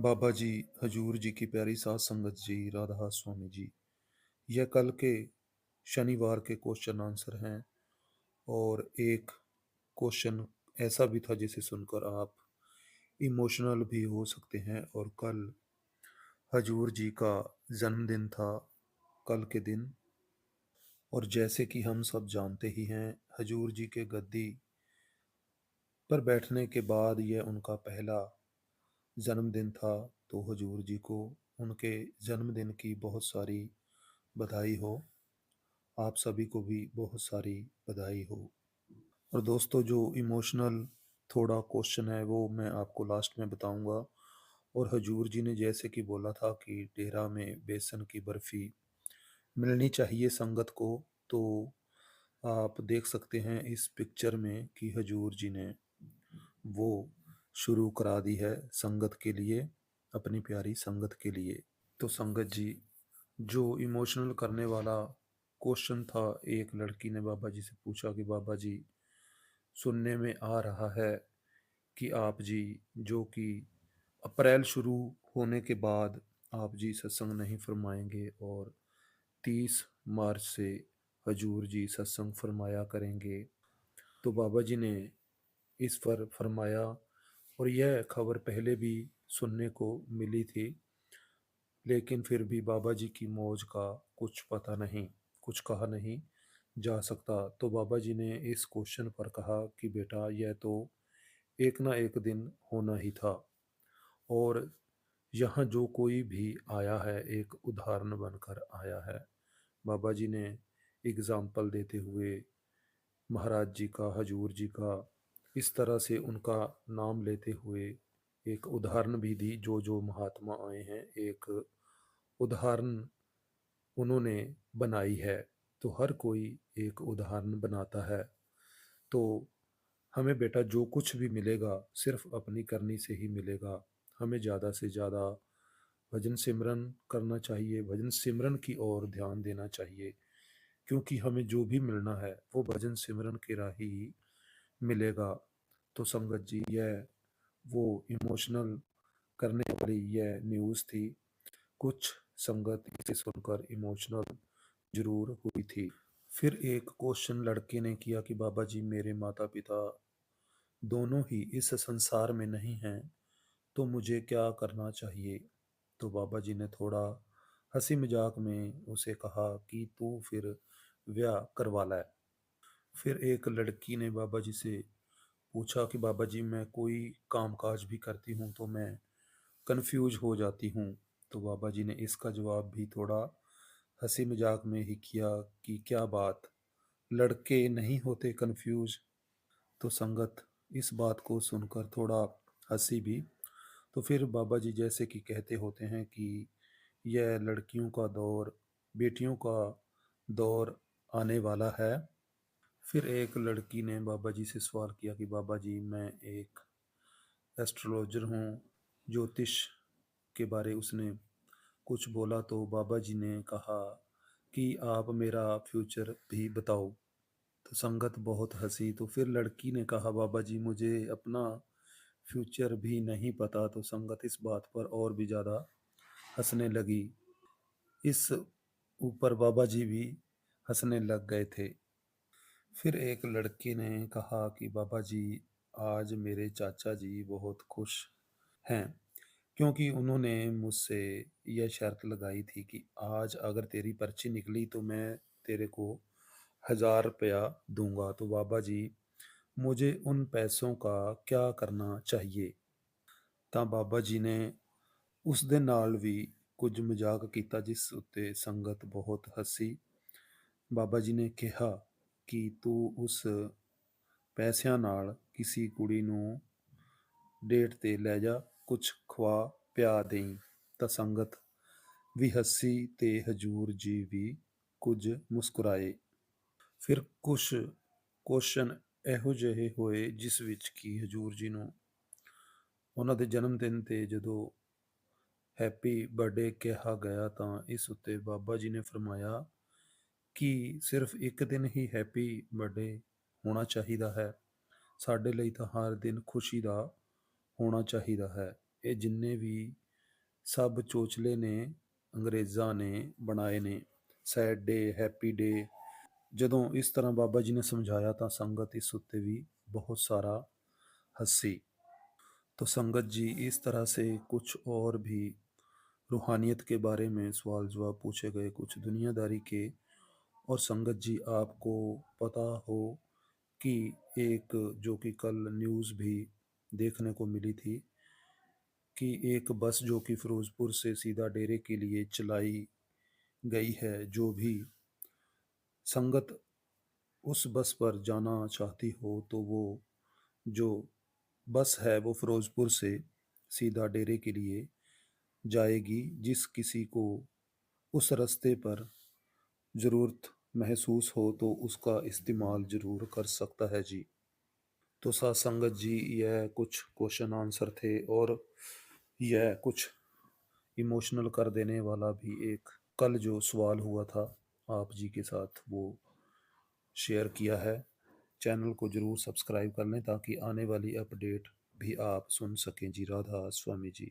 बाबा जी, हजूर जी की प्यारी साध संगत जी, राधा स्वामी जी, यह कल के शनिवार के क्वेश्चन आंसर हैं। और एक क्वेश्चन ऐसा भी था जिसे सुनकर आप इमोशनल भी हो सकते हैं। और कल हजूर जी का जन्मदिन था, कल के दिन। और जैसे कि हम सब जानते ही हैं, हजूर जी के गद्दी पर बैठने के बाद यह उनका पहला जन्मदिन था। तो हजूर जी को उनके जन्मदिन की बहुत सारी बधाई हो। आप सभी को भी बहुत सारी बधाई हो। और दोस्तों, जो इमोशनल थोड़ा क्वेश्चन है वो मैं आपको लास्ट में बताऊंगा। और हजूर जी ने जैसे कि बोला था कि डेरा में बेसन की बर्फ़ी मिलनी चाहिए संगत को। तो आप देख सकते हैं इस पिक्चर में कि हजूर जी ने वो शुरू करा दी है संगत के लिए, अपनी प्यारी संगत के लिए। तो संगत जी, जो इमोशनल करने वाला क्वेश्चन था, एक लड़की ने बाबा जी से पूछा कि बाबा जी, सुनने में आ रहा है कि आप जी, जो कि अप्रैल शुरू होने के बाद आप जी सत्संग नहीं फरमाएंगे और 30 मार्च से हजूर जी सत्संग फरमाया करेंगे। तो बाबा जी ने इस पर फरमाया, और यह खबर पहले भी सुनने को मिली थी, लेकिन फिर भी बाबा जी की मौज का कुछ पता नहीं, कुछ कहा नहीं जा सकता। तो बाबा जी ने इस क्वेश्चन पर कहा कि बेटा, यह तो एक ना एक दिन होना ही था। और यहाँ जो कोई भी आया है एक उदाहरण बनकर आया है। बाबा जी ने एग्जाम्पल देते हुए महाराज जी का, हजूर जी का, इस तरह से उनका नाम लेते हुए एक उदाहरण भी दी। जो जो महात्मा आए हैं, एक उदाहरण उन्होंने बनाई है। तो हर कोई एक उदाहरण बनाता है। तो हमें बेटा जो कुछ भी मिलेगा सिर्फ अपनी करनी से ही मिलेगा। हमें ज़्यादा से ज़्यादा भजन सिमरन करना चाहिए, भजन सिमरन की ओर ध्यान देना चाहिए, क्योंकि हमें जो भी मिलना है वो भजन सिमरन के राह ही मिलेगा। तो संगत जी, यह वो इमोशनल करने वाली यह न्यूज़ थी। कुछ संगत इसे सुनकर इमोशनल जरूर हुई थी। फिर एक क्वेश्चन लड़के ने किया कि बाबा जी, मेरे माता पिता दोनों ही इस संसार में नहीं हैं, तो मुझे क्या करना चाहिए। तो बाबा जी ने थोड़ा हंसी मजाक में उसे कहा कि तू फिर ब्याह करवा ले। फिर एक लड़की ने बाबा जी से पूछा कि बाबा जी, मैं कोई कामकाज भी करती हूँ तो मैं कंफ्यूज हो जाती हूँ। तो बाबा जी ने इसका जवाब भी थोड़ा हंसी मजाक में ही किया कि क्या बात, लड़के नहीं होते कंफ्यूज। तो संगत इस बात को सुनकर थोड़ा हंसी भी। तो फिर बाबा जी जैसे कि कहते होते हैं कि यह लड़कियों का दौर, बेटियों का दौर आने वाला है। फिर एक लड़की ने बाबा जी से सवाल किया कि बाबा जी, मैं एक एस्ट्रोलॉजर हूँ, ज्योतिष के बारे उसने कुछ बोला। तो बाबा जी ने कहा कि आप मेरा फ्यूचर भी बताओ। तो संगत बहुत हंसी। तो फिर लड़की ने कहा, बाबा जी, मुझे अपना फ्यूचर भी नहीं पता। तो संगत इस बात पर और भी ज़्यादा हंसने लगी। इस ऊपर बाबा जी भी हंसने लग गए थे। फिर एक लड़के ने कहा कि बाबा जी, आज मेरे चाचा जी बहुत खुश हैं, क्योंकि उन्होंने मुझसे यह शर्त लगाई थी कि आज अगर तेरी पर्ची निकली तो मैं तेरे को 1000 रुपया दूंगा। तो बाबा जी, मुझे उन पैसों का क्या करना चाहिए। ਤਾਂ ਬਾਬਾ ਜੀ ਨੇ ਉਸ ਦੇ ਨਾਲ ਵੀ ਕੁਝ ਮਜ਼ਾਕ ਕੀਤਾ, ਜਿਸ ਉੱਤੇ ਸੰਗਤ ਬਹੁਤ ਹੱਸੀ। ਬਾਬਾ ਜੀ ਨੇ ਕਿਹਾ ਕਿ ਤੂੰ ਉਸ ਪੈਸਿਆਂ ਨਾਲ ਕਿਸੇ ਕੁੜੀ ਨੂੰ ਡੇਟ ਤੇ ਲੈ ਜਾ, ਕੁਝ ਖਵਾ ਪਿਆ ਦੇਈਂ। ਤਾਂ ਸੰਗਤ ਵੀ ਹੱਸੀ ਤੇ ਹਜੂਰ ਜੀ ਵੀ ਕੁਝ ਮੁਸਕਰਾਏ। ਫਿਰ ਕੁਛ ਕੁਐਸਚਨ ਇਹੋ ਜਿਹੇ ਹੋਏ ਜਿਸ ਵਿੱਚ ਕਿ ਹਜੂਰ ਜੀ ਨੂੰ ਉਹਨਾਂ ਦੇ ਜਨਮ ਦਿਨ ਤੇ ਜਦੋਂ ਹੈਪੀ ਬਰਥਡੇ ਕਿਹਾ ਗਿਆ, ਤਾਂ ਇਸ ਉੱਤੇ ਬਾਬਾ ਜੀ ਨੇ ਫਰਮਾਇਆ ਕਿ ਸਿਰਫ ਇੱਕ ਦਿਨ ਹੀ ਹੈਪੀ ਬਰਥਡੇ ਹੋਣਾ ਚਾਹੀਦਾ ਹੈ। ਸਾਡੇ ਲਈ ਤਾਂ ਹਰ ਦਿਨ ਖੁਸ਼ੀ ਦਾ ਹੋਣਾ ਚਾਹੀਦਾ ਹੈ। ਇਹ ਜਿੰਨੇ ਵੀ सब चोचले ने अंग्रेज़ां ने ਬਣਾਏ ਨੇ, ਸੈਡ ਡੇ, ਹੈਪੀ ਡੇ। ਜਦੋਂ ਇਸ ਤਰ੍ਹਾਂ ਬਾਬਾ ਜੀ ਨੇ ਸਮਝਾਇਆ ਤਾਂ ਸੰਗਤ ਇਸ ਉੱਤੇ भी बहुत सारा हंसी। तो संगत जी, इस तरह से कुछ और भी रूहानियत के बारे में सवाल जवाब पूछे गए, कुछ दुनियादारी के। और संगत जी, आपको पता हो कि एक जो कि कल न्यूज़ भी देखने को मिली थी कि एक बस जो कि फिरोज़पुर से सीधा डेरे के लिए चलाई गई है, जो भी संगत उस बस पर जाना चाहती हो तो वो जो बस है वो फिरोज़पुर से सीधा डेरे के लिए जाएगी। जिस किसी को उस रास्ते पर ज़रूरत महसूस हो तो उसका इस्तेमाल ज़रूर कर सकता है जी। तो साथ संगत जी, यह कुछ क्वेश्चन आंसर थे, और यह कुछ इमोशनल कर देने वाला भी एक कल जो सवाल हुआ था आप जी के साथ, वो शेयर किया है। चैनल को ज़रूर सब्सक्राइब कर लें ताकि आने वाली अपडेट भी आप सुन सकें जी। राधा स्वामी जी।